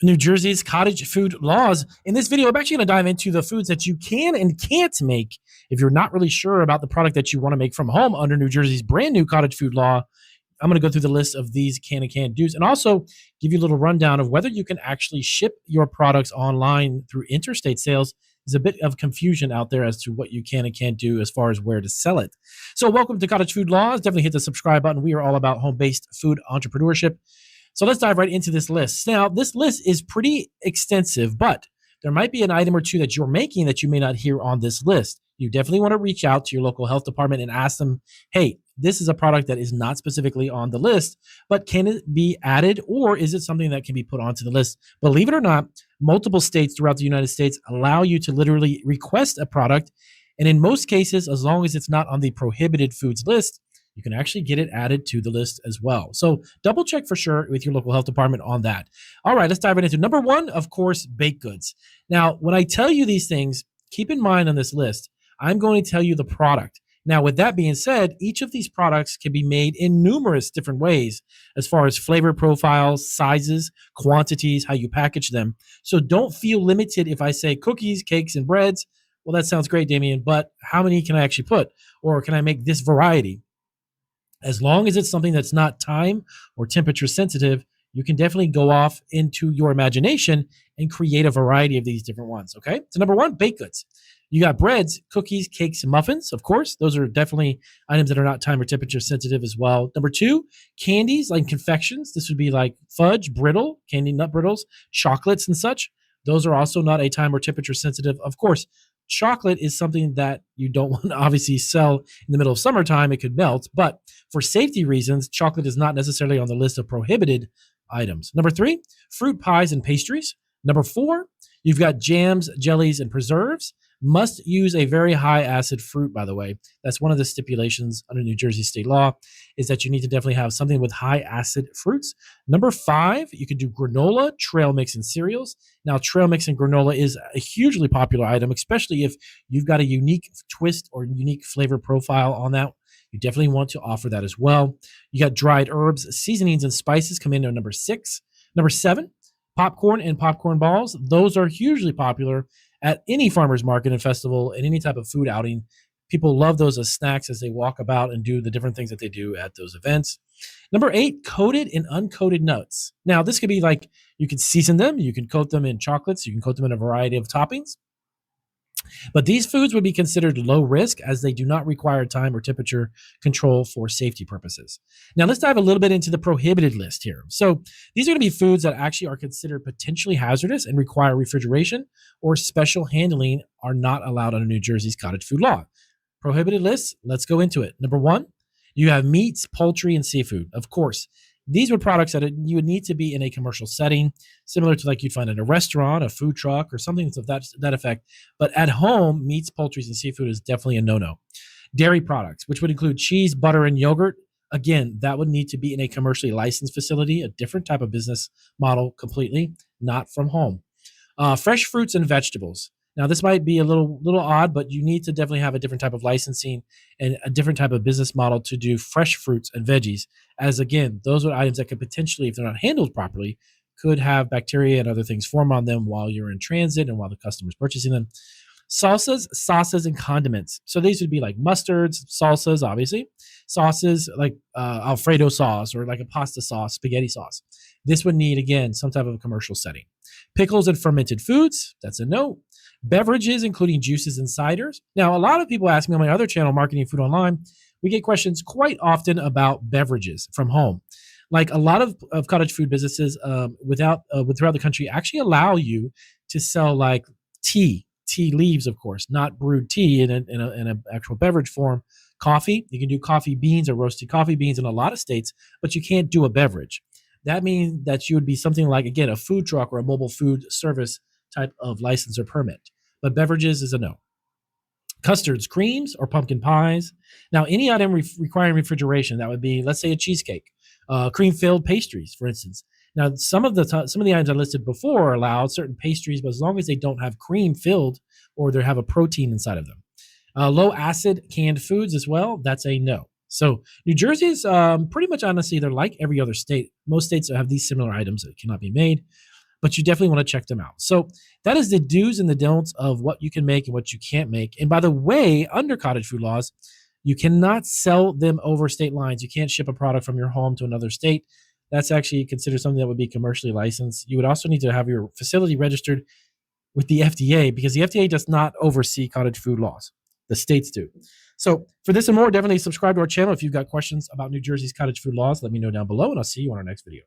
New Jersey's cottage food laws. In this video, I'm actually going to dive into the foods that you can and can't make if you're not really sure about the product that you want to make from home under New Jersey's brand new cottage food law. I'm going to go through the list of these can and can't do's and also give you a little rundown of whether you can actually ship your products online through interstate sales. There's a bit of confusion out there as to what you can and can't do as far as where to sell it. So welcome to Cottage Food Laws. Definitely hit the subscribe button. We are all about home-based food entrepreneurship. So let's dive right into this list. Now, this list is pretty extensive, but there might be an item or two that you're making that you may not hear on this list. You definitely want to reach out to your local health department and ask them, hey, this is a product that is not specifically on the list, but can it be added or is it something that can be put onto the list? Believe it or not, multiple states throughout the United States allow you to literally request a product. And in most cases, as long as it's not on the prohibited foods list, you can actually get it added to the list as well. So double check for sure with your local health department on that. All right, let's dive right into number one, of course, baked goods. Now, when I tell you these things, keep in mind on this list, I'm going to tell you the product. Now, with that being said, each of these products can be made in numerous different ways as far as flavor profiles, sizes, quantities, how you package them. So don't feel limited if I say cookies, cakes, and breads. Well, that sounds great, Damien, but how many can I actually put? Or can I make this variety? As long as it's something that's not time or temperature sensitive, you can definitely go off into your imagination and create a variety of these different ones, okay? So number one, baked goods. You got breads, cookies, cakes, and muffins, of course. Those are definitely items that are not time or temperature sensitive as well. Number two, candies like confections. This would be like fudge, brittle, candy nut brittles, chocolates and such. Those are also not a time or temperature sensitive. Of course, chocolate is something that you don't want to obviously sell in the middle of summertime. It could melt, but for safety reasons, chocolate is not necessarily on the list of prohibited items. Number three, fruit pies and pastries. Number four, you've got jams, jellies, and preserves. Must use a very high acid fruit, by the way. That's one of the stipulations under New Jersey state law, is that you need to definitely have something with high acid fruits. Number five, you could do granola, trail mix, and cereals. Now, trail mix and granola is a hugely popular item, especially if you've got a unique twist or unique flavor profile on that. You definitely want to offer that as well. You got dried herbs, seasonings, and spices come in at number six. Number seven, popcorn and popcorn balls. Those are hugely popular at any farmer's market and festival and any type of food outing. People love those as snacks as they walk about and do the different things that they do at those events. Number eight, coated and uncoated nuts. Now, this could be like you can season them, you can coat them in chocolates, you can coat them in a variety of toppings. But these foods would be considered low risk as they do not require time or temperature control for safety purposes. Now, let's dive a little bit into the prohibited list here. So these are going to be foods that actually are considered potentially hazardous and require refrigeration or special handling are not allowed under New Jersey's cottage food law. Prohibited list, let's go into it. Number one, you have meats, poultry, and seafood. Of course, these were products that you would need to be in a commercial setting, similar to like you'd find in a restaurant, a food truck, or something of that effect. But at home, meats, poultry, and seafood is definitely a no-no. Dairy products, which would include cheese, butter, and yogurt. Again, that would need to be in a commercially licensed facility, a different type of business model completely, not from home. Fresh fruits and vegetables. Now, this might be a little odd, but you need to definitely have a different type of licensing and a different type of business model to do fresh fruits and veggies, as again, those are items that could potentially, if they're not handled properly, could have bacteria and other things form on them while you're in transit and while the customer's purchasing them. Salsas, sauces, and condiments. So these would be like mustards, salsas, obviously, sauces like Alfredo sauce or like a pasta sauce, spaghetti sauce. This would need, again, some type of a commercial setting. Pickles and fermented foods, that's a no. Beverages, including juices and ciders. Now, a lot of people ask me on my other channel, Marketing Food Online, we get questions quite often about beverages from home. Like a lot of cottage food businesses throughout the country actually allow you to sell like tea leaves, of course, not brewed tea in an actual beverage form. Coffee, you can do coffee beans or roasted coffee beans in a lot of states, but you can't do a beverage. That means that you would be something like, again, a food truck or a mobile food service type of license or permit. But beverages is a no. Custards, creams, or pumpkin pies. Now, any item requiring refrigeration, that would be, let's say, a cheesecake, cream-filled pastries, for instance. Now, some of the items I listed before are allowed, certain pastries, but as long as they don't have cream filled or they have a protein inside of them. Low acid canned foods as well, that's a no. So New Jersey is pretty much, honestly, they're like every other state. Most states have these similar items that cannot be made. but you definitely want to check them out. So that is the do's and the don'ts of what you can make and what you can't make. And by the way, under cottage food laws, you cannot sell them over state lines. You can't ship a product from your home to another state. That's actually considered something that would be commercially licensed. You would also need to have your facility registered with the FDA because the FDA does not oversee cottage food laws. The states do. So for this and more, definitely subscribe to our channel. If you've got questions about New Jersey's cottage food laws, let me know down below, and I'll see you on our next video.